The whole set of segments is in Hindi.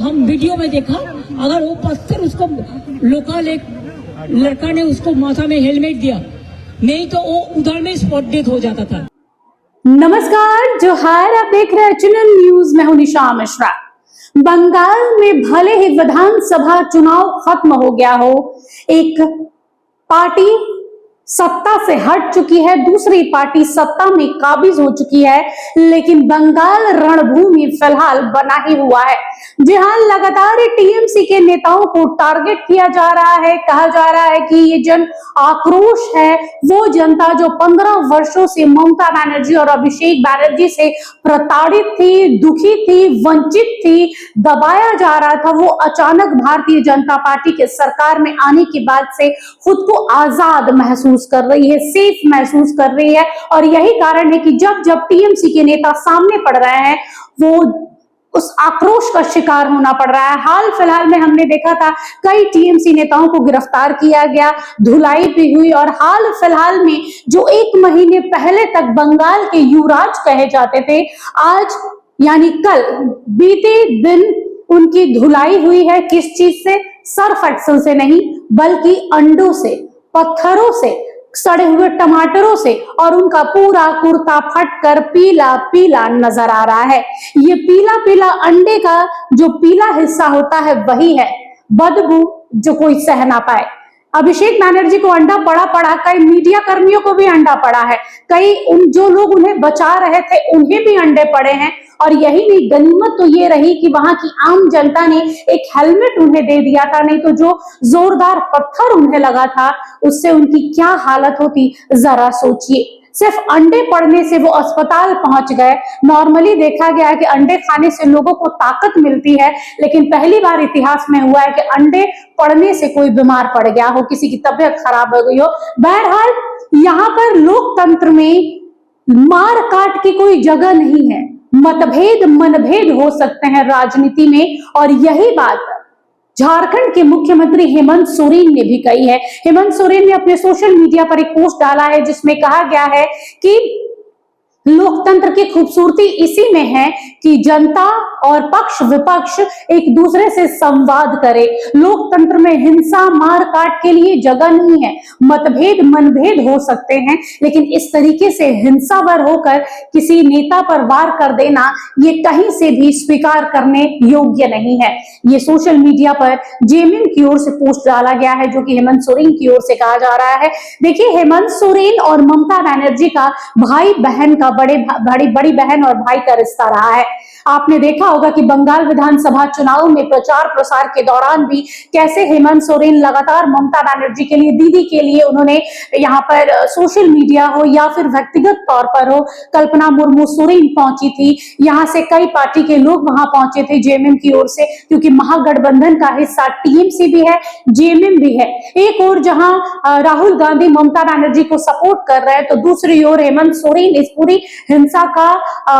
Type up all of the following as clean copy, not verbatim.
हम वीडियो में देखा, अगर वो पत्थर उसको लोकल एक लड़का ने उसको माथा में हेलमेट दिया, नहीं तो वो उधर में स्पॉट डेथ हो जाता था। नमस्कार, जोहार, आप देख रहे हैं चैनल न्यूज। मैं हूं निशा मिश्रा। बंगाल में भले ही विधानसभा चुनाव खत्म हो गया हो, एक पार्टी सत्ता से हट चुकी है, दूसरी पार्टी सत्ता में काबिज हो चुकी है, लेकिन बंगाल रणभूमि फिलहाल बना ही हुआ है। जहां लगातार टीएमसी के नेताओं को टारगेट किया जा रहा है, कहा जा रहा है कि ये जन आक्रोश है वो जनता जो 15 वर्षों से ममता बनर्जी और अभिषेक बनर्जी से प्रताड़ित थी, दुखी थी, वंचित थी, दबाया जा रहा था, वो अचानक भारतीय जनता पार्टी के सरकार में आने के बाद से खुद को आजाद महसूस कर रही है, सेफ महसूस कर रही है। और यही कारण है कि जब जब टीएमसी के नेता सामने पड़ रहे हैं, वो उस आक्रोश का शिकार होना पड़ रहा है। हाल फिलहाल में हमने देखा था कई टीएमसी नेताओं को गिरफ्तार किया गया, धुलाई भी हुई, और हाल फिलहाल में जो 1 महीने पहले तक बंगाल के युवराज कहे जाते थे, आज यानी कल बीते दिन उनकी धुलाई हुई है। किस चीज से? सर्फ एक्सेल से नहीं, बल्कि अंडों से, पत्थरों से, सड़े हुए टमाटरों से, और उनका पूरा कुर्ता फटकर पीला पीला नजर आ रहा है। ये पीला पीला अंडे का जो पीला हिस्सा होता है वही है बदबू जो कोई सह ना पाए। अभिषेक बनर्जी को अंडा पड़ा, कई मीडिया कर्मियों को भी अंडा पड़ा है, कई जो लोग उन्हें बचा रहे थे उन्हें भी अंडे पड़े हैं। और यही नहीं, गनीमत तो ये रही कि वहां की आम जनता ने एक हेलमेट उन्हें दे दिया था, नहीं तो जो जोरदार पत्थर उन्हें लगा था उससे उनकी क्या हालत होती जरा सोचिए। सिर्फ अंडे पड़ने से वो अस्पताल पहुंच गए। नॉर्मली देखा गया है कि अंडे खाने से लोगों को ताकत मिलती है, लेकिन पहली बार इतिहास में हुआ है कि अंडे पड़ने से कोई बीमार पड़ गया हो, किसी की तबीयत खराब हो गई हो। बहरहाल यहाँ पर लोकतंत्र में मार काट की कोई जगह नहीं है, मतभेद मनभेद हो सकते हैं राजनीति में, और यही बात झारखंड के मुख्यमंत्री हेमंत सोरेन ने भी कही है। हेमंत सोरेन ने अपने सोशल मीडिया पर एक पोस्ट डाला है जिसमें कहा गया है कि लोकतंत्र की खूबसूरती इसी में है कि जनता और पक्ष विपक्ष एक दूसरे से संवाद करे। लोकतंत्र में हिंसा मार काट के लिए जगह नहीं है। मतभेद मनभेद हो सकते हैं, लेकिन इस तरीके से हिंसावर होकर किसी नेता पर वार कर देना ये कहीं से भी स्वीकार करने योग्य नहीं है। ये सोशल मीडिया पर जेएमएम की ओर से पोस्ट डाला गया है, जो कि हेमंत सोरेन की ओर से कहा जा रहा है। देखिए, हेमंत सोरेन और ममता बनर्जी का भाई बहन का बड़ी बहन और भाई का रिश्ता रहा है। आपने देखा होगा कि बंगाल विधानसभा चुनाव में प्रचार प्रसार के दौरान भी कैसे हेमंत सोरेन लगातार ममता बनर्जी के लिए, दीदी के लिए उन्होंने यहाँ पर सोशल मीडिया हो या फिर व्यक्तिगत तौर पर हो, कल्पना मुर्मू सोरेन पहुंची थी, यहाँ से कई पार्टी के लोग वहां पहुंचे थे जेएमएम की ओर से, क्योंकि महागठबंधन का हिस्सा टीएमसी भी है, जेएमएम भी है। एक और जहां राहुल गांधी ममता बनर्जी को सपोर्ट कर रहे हैं, तो दूसरी ओर हेमंत सोरेन इस पूरी हिंसा का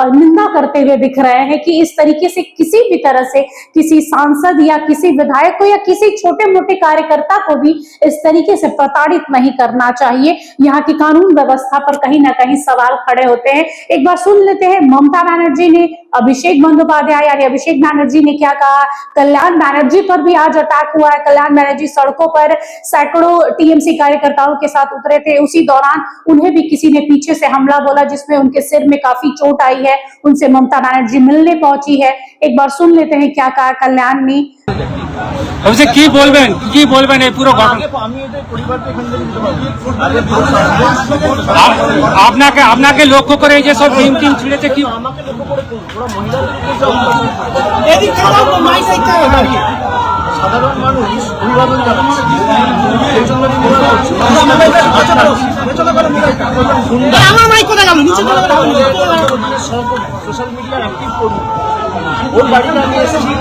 निंदा करते हुए दिख रहे हैं कि इस तरीके से किसी भी तरह से किसी सांसद या किसी विधायक को या किसी छोटे मोटे कार्यकर्ता को भी इस तरीके से प्रताड़ित नहीं करना चाहिए। यहाँ की कानून व्यवस्था पर कहीं ना कहीं सवाल खड़े होते हैं। एक बार सुन लेते हैं ममता बनर्जी ने अभिषेक बंदोपाध्याय यानी अभिषेक बनर्जी ने क्या कहा। कल्याण बनर्जी पर भी आज अटैक हुआ है। कल्याण बनर्जी सड़कों पर सैकड़ों टीएमसी कार्यकर्ताओं के साथ उतरे थे, उसी दौरान उन्हें भी किसी ने पीछे से हमला बोला, जिसमें उनके सिर में काफी चोट आई है। उनसे ममता बनर्जी मिलने पहुंची है। एक बार सुन लेते हैं क्या कहा कल्याण ने। অবশ্যই কি বলবেন এই পুরো আপনাকে লক্ষ্য করে এই যে সব টিম ছিঁড়েছে, কি সাধারণ মানুষ অভিবাদন জানাচ্ছে। সোশ্যাল মিডিয়ার অ্যাক্টিভ করুন, ওর বাড়িতে আমি এসেছি,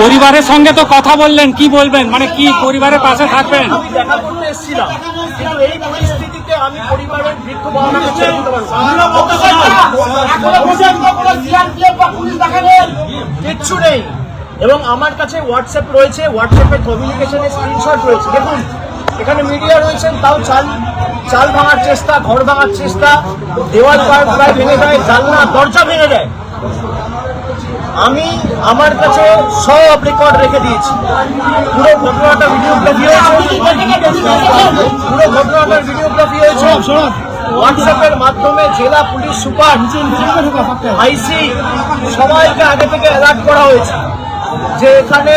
পরিবারের সঙ্গে তো কথা বললেন, কি বলবেন, মানে কি পরিবারের পাশে থাকবেন? দেখা করতে এসেছিলাম, কিন্তু এই পরিস্থিতিতে আমি পরিবারের বৃক্ষ বহনকে ছেড়ে দিতে পারবো কিচ্ছু নেই। এবং আমার কাছে হোয়াটসঅ্যাপ রয়েছে, হোয়াটসঅ্যাপের কমিউনিকেশনের স্ক্রিনশট রয়েছে। দেখুন এখানে মিডিয়া রয়েছেন, তাও চাল ভাঙার চেষ্টা, ঘর ভাঙার চেষ্টা, দেওয়াল প্রায় ভেঙে দেয়, জানলা দরজা ভেঙে দেয়। আমি আমার কাছে সব রেকর্ড রেখে দিয়েছি। পুরো ঘটনাটা ভিডিওগ্রাফি হয়েছে, হোয়াটসঅ্যাপের মাধ্যমে জেলা পুলিশ সুপার, আইসি সবাইকে আগে থেকে অ্যালার্ট করা হয়েছে যে এখানে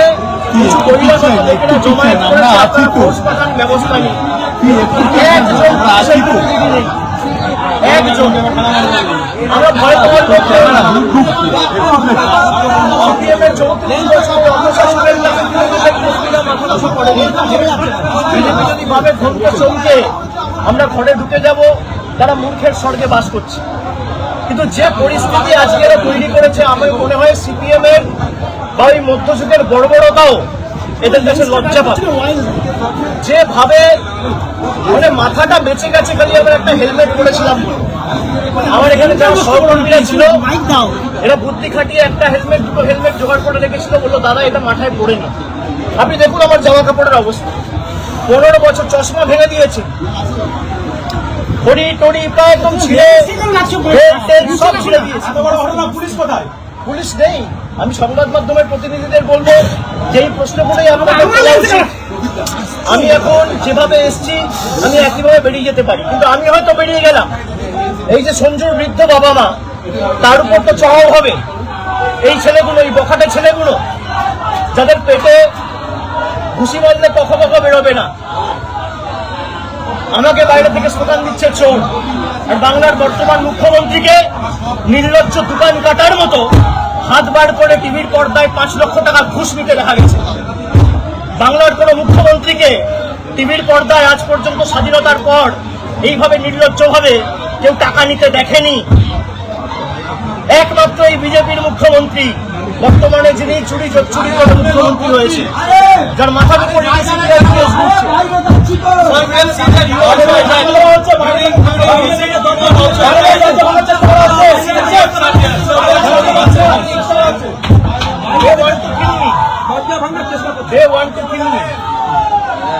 কিছু বহিরাগত লোকেরা জমায়েত করেছে, আপনারা ফোর্স পাঠান, ব্যবস্থা নিন। একজন আমরা ভয় পাওয়ার করতে সিপিএমের 34 বছরের অপশাসনের নামে মাথা নষ্ট করেনি। বিজেপি যদি ভাবে ধমকে চমকে আমরা ঘরে ঢুকে যাব, তারা মূর্খের স্বর্গে বাস করছে। কিন্তু যে পরিস্থিতি আজকে এরা তৈরি করেছে, আমার মনে হয় সিপিএমের বা ওই মধ্যযুগের বর্বরতাও এদের কাছে লজ্জা পাবে। যেভাবে মানে মাথাটা বেঁচে গেছে, খালি আমরা একটা হেলমেট পরেছিলাম। আমার এখানে যারা সহকর্মীরা ছিল এরা বুদ্ধি খাটিয়ে একটা হেলমেট, দুটো হেলমেট জোগাড় করে রেখেছিল, বললো দাদা এটা মাথায় পড়ে নি। আপনি দেখুন আমার জামা কাপড়ের অবস্থা, 15 বছর চশমা ভেঙে দিয়েছে, ঘড়ি টড়ি প্রায় একদম ছিঁড়ে সব ছিঁড়ে দিয়েছে। পুলিশ নেই। আমি সংবাদ মাধ্যমের প্রতিনিধিদের বলবো যে এই প্রশ্ন করেই আপনাদের বলা উচিত। আমি এখন যেভাবে এসছি আমি একইভাবে বেরিয়ে যেতে পারি, কিন্তু আমি হয়তো বেরিয়ে গেলাম, এই যে সঞ্জুর বৃদ্ধ বাবা মা, তার উপর তো চড়াও হবে। এই ছেলেগুলো, এই বখাটে ছেলেগুলো যাদের পেটে ঘুষি মারলে কখা বেরোবে না, আমাকে বাইরে থেকে স্লোগান দিচ্ছে চোর। আর বাংলার বর্তমান মুখ্যমন্ত্রীকে নির্লজ্জ দোকান কাটার মতো হাত বার করে টিভির পর্দায় 5 লক্ষ টাকা ঘুষ নিতে দেখা গেছে। বাংলার কোন মুখ্যমন্ত্রীকে টিভির পর্দায় আজ পর্যন্ত স্বাধীনতার পর এইভাবে নির্লজ্জভাবে কেউ টাকা নিতে দেখেনি। একমাত্র এই বিজেপির মুখ্যমন্ত্রী বর্তমানে যিনি চুরি করে মুখ্যমন্ত্রী হয়েছে, যার মাথার উপর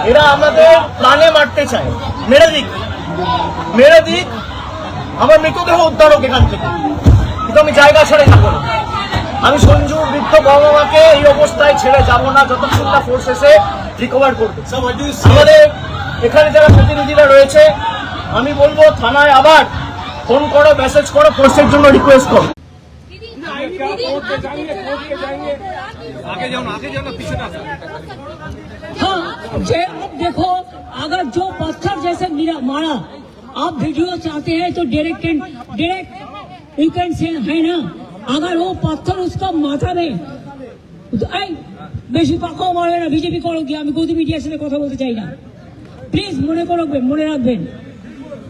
এরা আমাদের প্রাণে মারতে চায়। মেরে দিক, আমার মৃতদেহ উদ্ধার হোক এখান থেকে, কিন্তু আমি জায়গা ছেড়ে যাবো না। আমি সঞ্জু বৃদ্ধ বাবা মাকে এই অবস্থায় ছেড়ে যাবো না যতক্ষণ না ফোর্স এসে রিকভার করবে। আমাদের এখানে যারা প্রতিনিধিরা রয়েছে, আমি বলবো থানায় আবার ফোন করো, মেসেজ করো, ফোর্সের জন্য রিকোয়েস্ট করো। हाँ, अब देखो, अगर जो पत्थर जैसे मारा, आप वीडियो चाहते हैं तो डायरेक्ट यू कैन से है ना, अगर वो पत्थर उसका माथा में বেশি পাকাও মারবে না, বিজেপি করো কি, আমি গদি মিডিয়ার সাথে কথা বলতে চাই না। প্লিজ মনে রাখবেন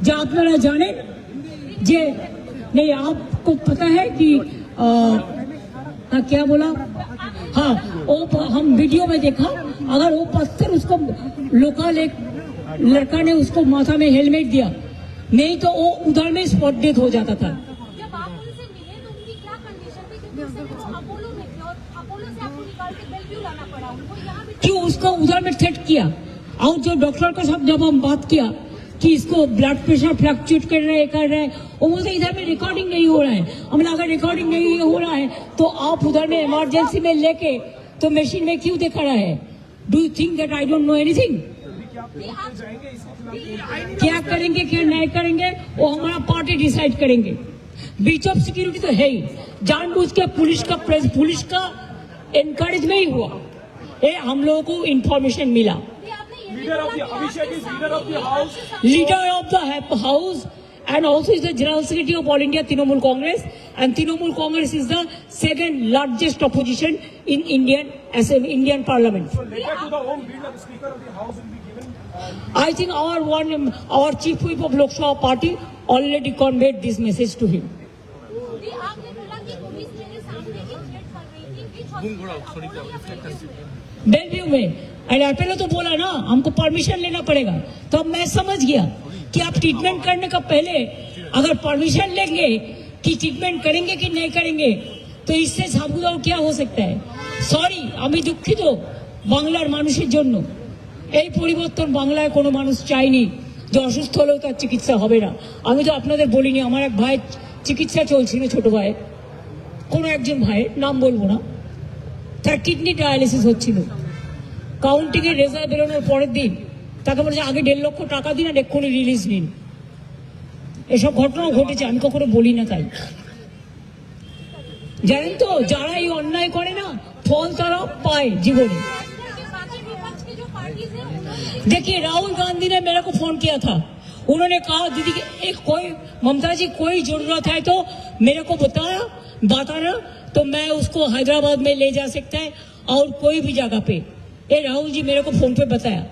যে আপনারা জানেন যে नहीं आपको पता है कि क्या बोला, हाँ वो हम वीडियो में देखा, अगर वो पत्थर उसको लोकल एक लड़का ने उसको माथा में हेलमेट दिया, नहीं तो वो उधर में स्पॉट डेथ हो जाता था। जब आप उनसे मिले तो उनकी क्या कंडीशन थी, क्योंकि उससे वो अपोलो में थे और अपोलो से आपको निकाल के बेलव्यू लाना पड़ा उनको यहाँ भी। क्यों उसको उधर में थ्रेट किया, और जो डॉक्टर के साथ जब हम बात किया कि इसको ब्लड प्रेशर फ्लक्चुएट कर रहे हैं, वो बोलते इधर में रिकॉर्डिंग नहीं हो रहा है। हमने अगर रिकॉर्डिंग नहीं हो रहा है तो आप उधर में इमरजेंसी में लेके तो मशीन में क्यों दिखा रहा है? Do you think that I don't know anything? क्या करेंगे क्या नहीं करेंगे वो हमारा पार्टी डिसाइड करेंगे। ब्रीच ऑफ सिक्योरिटी तो है ही, जानबूझ के पुलिस का एनकरेज में ही हुआ। ये हम लोगों को इंफॉर्मेशन मिला, leader of the house and also is the general secretary of All India Trinamool Congress, and Trinamool Congress is the second largest opposition in Indian Parliament. So later to the home bill of the Speaker of the House will be given. I think our chief whip of Lok Sabha party already conveyed this message to him. आपने बोला कि पुलिस मेरे सामने एक थ्रेट कर रही थी, which hospital? बेलव्यू में। एंड पहले तो बोला ना हमको परमिशन लेना पड़ेगा, तो अब मैं समझ गया कि आप ट्रीटमेंट करने का पहले अगर परमिशन लेंगे कि ट्रीटमेंट करेंगे कि नहीं करेंगे, तो इससे साबुदाव क्या हो सकता है। সরি, আমি দুঃখিত বাংলার মানুষের জন্য। এই পরিবর্তন বাংলায় কোনো মানুষ চায়নি যে অসুস্থ হলেও তার চিকিৎসা হবে না। আমি তো আপনাদের বলিনি, আমার এক ভাইয়ের চিকিৎসা চলছিল, ছোট ভাইয়ের, কোনো একজন ভাইয়ের নাম বলবো না, তার কিডনি ডায়ালিসিস হচ্ছিল। কাউন্টিংয়ের রেজাল্ট বেরোনোর পরের দিন তাকে বলেছে আগে 1.5 লক্ষ টাকা দিন আর এক্ষুনি রিলিজ নিন। এসব ঘটনাও ঘটেছে, আমি কখনো বলি না। তাই জানেন তো, যারা এই অন্যায় করে না ফল তারা পায় জীবনে। बाकी विपक्ष की जो पार्टीज है देखिए, राहुल गांधी ने मेरे को फोन किया था, उन्होंने कहा दीदी कि एक कोई ममता जी कोई जरूरत है तो मेरे को बताना तो मैं उसको हैदराबाद में ले जा सकता है और कोई भी जगह पे। ये राहुल जी मेरे को फोन पे बताया।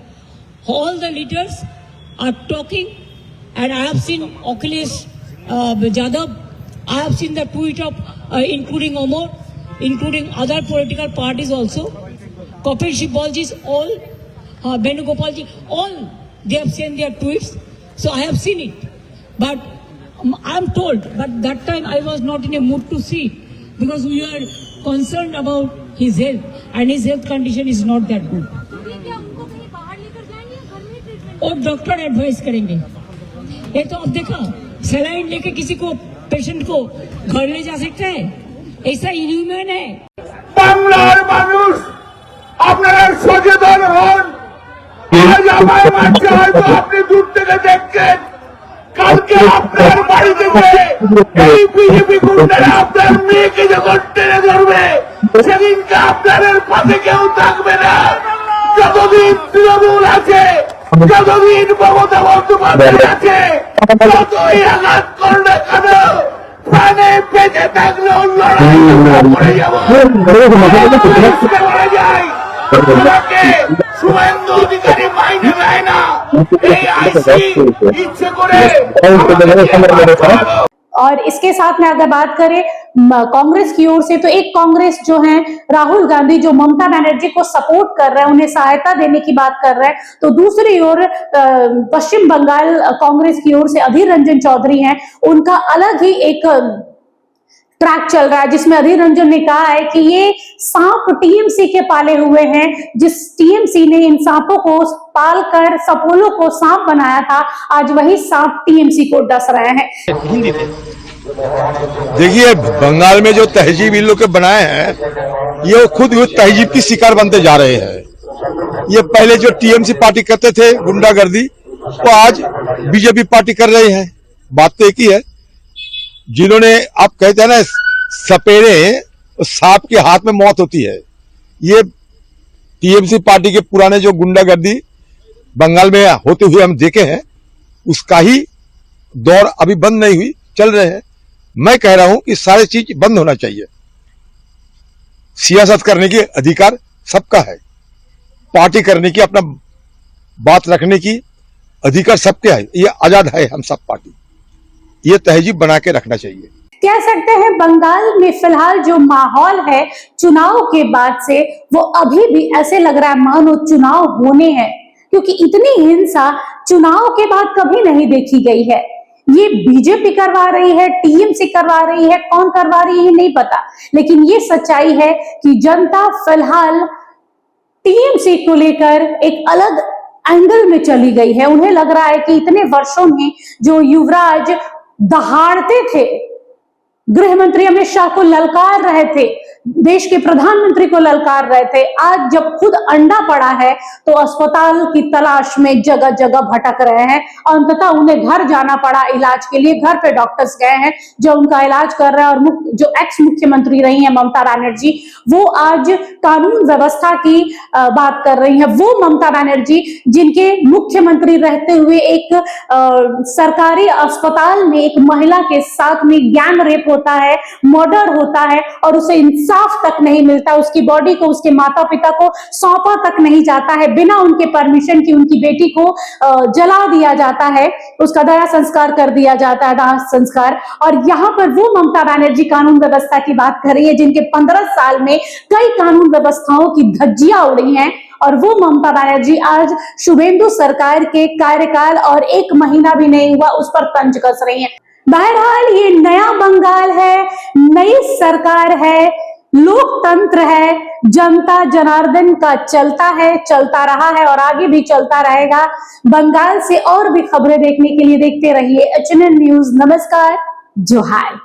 All the leaders are talking and I have seen Akhilesh Yadav, I have seen the tweet of including Omar, including other political parties also. Kapil Sibbalji, all Venugopalji, all they have sent their tweets. So I have seen it, but I am told. But that time I was not in a mood to see because we are concerned about his health, and his health condition is not that good. ये क्या उनको कहीं बाहर लेकर जाएंगे या घर में ट्रीटमेंट? और डॉक्टर एडवाइस करेंगे। ये तो अब देखा, सलाइन लेके किसी को पेशेंट को घर ले जा सकता है? ऐसा इनह्यूमन है। বাংলার মানুষ আপনারা সচেতন হন। আজ আমায় মানছে, হয়তো আপনি দূর থেকে দেখছেন, কালকে আপনার বাড়ি থেকে এই বিজেপি গুন্ডারা আপনার মেয়েকে যখন টেনে ধরবে, সেদিনকে আপনাদের পাশে কেউ থাকবে না। যতদিন তৃণমূল আছে, যতদিন মমতা বন্দ্যোপাধ্যায় আছে, যতই আঘাত করো না কেন, প্রাণে বেঁচে থাকলেও লড়াই করে যাবো। মারা যায় তোমাকে শুভেন্দু অধিকারী মাইনে দেয় না, এই আইসি ইচ্ছে করে। और इसके साथ में अगर बात करें कांग्रेस की ओर से, तो एक कांग्रेस जो है राहुल गांधी जो ममता बनर्जी को सपोर्ट कर रहे हैं, उन्हें सहायता देने की बात कर रहे हैं, तो दूसरी ओर पश्चिम बंगाल कांग्रेस की ओर से अधीर रंजन चौधरी हैं, उनका अलग ही एक ट्रैक चल रहा है जिसमें अधीर रंजन ने कहा है कि ये सांप टीएमसी के पाले हुए हैं। जिस टीएमसी ने इन सांपों को पालकर सपोलो को सांप बनाया था, आज वही सांप टीएमसी को डस रहे हैं। देखिए, बंगाल में जो तहजीब इन लोग के बनाए हैं, ये खुद तहजीब की शिकार बनते जा रहे हैं। ये पहले जो टीएमसी पार्टी करते थे गुंडागर्दी, वो आज बीजेपी पार्टी कर रहे हैं। बात तो एक ही है। जिन्होंने, आप कहते हैं ना सपेरे सांप के हाथ में मौत होती है, ये टीएमसी पार्टी के पुराने जो गुंडागर्दी बंगाल में होते हुए हम देखे हैं, उसका ही दौर अभी बंद नहीं हुई, चल रहे हैं। मैं कह रहा हूं कि सारी चीज बंद होना चाहिए। सियासत करने की अधिकार सबका है, पार्टी करने की, अपना बात रखने की अधिकार सबके है। ये आजाद है हम सब पार्टी, ये तहजीब बना के रखना चाहिए। कह सकते हैं बंगाल में फिलहाल जो माहौल है चुनाव के बाद से, वो अभी भी ऐसे लग रहा है मानो चुनाव होने हैं, क्योंकि इतनी हिंसा चुनाव के बाद कभी नहीं देखी गई है। ये बीजेपी करवा रही है, टीएमसी करवा रही है, कौन करवा रही है नहीं पता, लेकिन ये सच्चाई है कि जनता फिलहाल टीएमसी को लेकर एक अलग एंगल में चली गई है। उन्हें लग रहा है कि इतने वर्षों में जो युवराज दहाड़ते थे, गृह मंत्री अमित शाह को ललकार रहे थे, देश के प्रधानमंत्री को ललकार रहे थे, आज जब खुद अंडा पड़ा है तो अस्पताल की तलाश में जगह जगह भटक रहे हैं। अंततः उन्हें घर जाना पड़ा इलाज के लिए। घर पे डॉक्टर्स गए हैं जो उनका इलाज कर रहे हैं। और जो एक्स मुख्यमंत्री रही हैं ममता बनर्जी, वो आज कानून व्यवस्था की बात कर रही हैं। वो ममता बनर्जी जिनके मुख्यमंत्री रहते हुए एक सरकारी अस्पताल में एक महिला के साथ में गैंग रेप होता है, मर्डर होता है और उसे इंसाफ तक नहीं मिलता, उसकी बॉडी को उसके माता पिता को सौंपा तक नहीं जाता है, बिना उनके परमिशन की उनकी बेटी को जला दिया जाता है, उसका दया संस्कार कर दिया जाता है, दाह संस्कार। और यहाँ पर वो ममता बनर्जी कानून व्यवस्था की बात कर रही है जिनके 15 साल में कई कानून व्यवस्थाओं की धज्जियां उड़ी हैं। और वो ममता बनर्जी आज शुभेंदु सरकार के कार्यकाल और 1 महीना भी नहीं हुआ उस पर तंज कस रही हैं। बहरहाल ये नया बंगाल है, नई सरकार है, लोकतंत्र है, जनता जनार्दन का चलता है, चलता रहा है और आगे भी चलता रहेगा। बंगाल से और भी खबरें देखने के लिए देखते रहिए HNN न्यूज। नमस्कार, जोहार।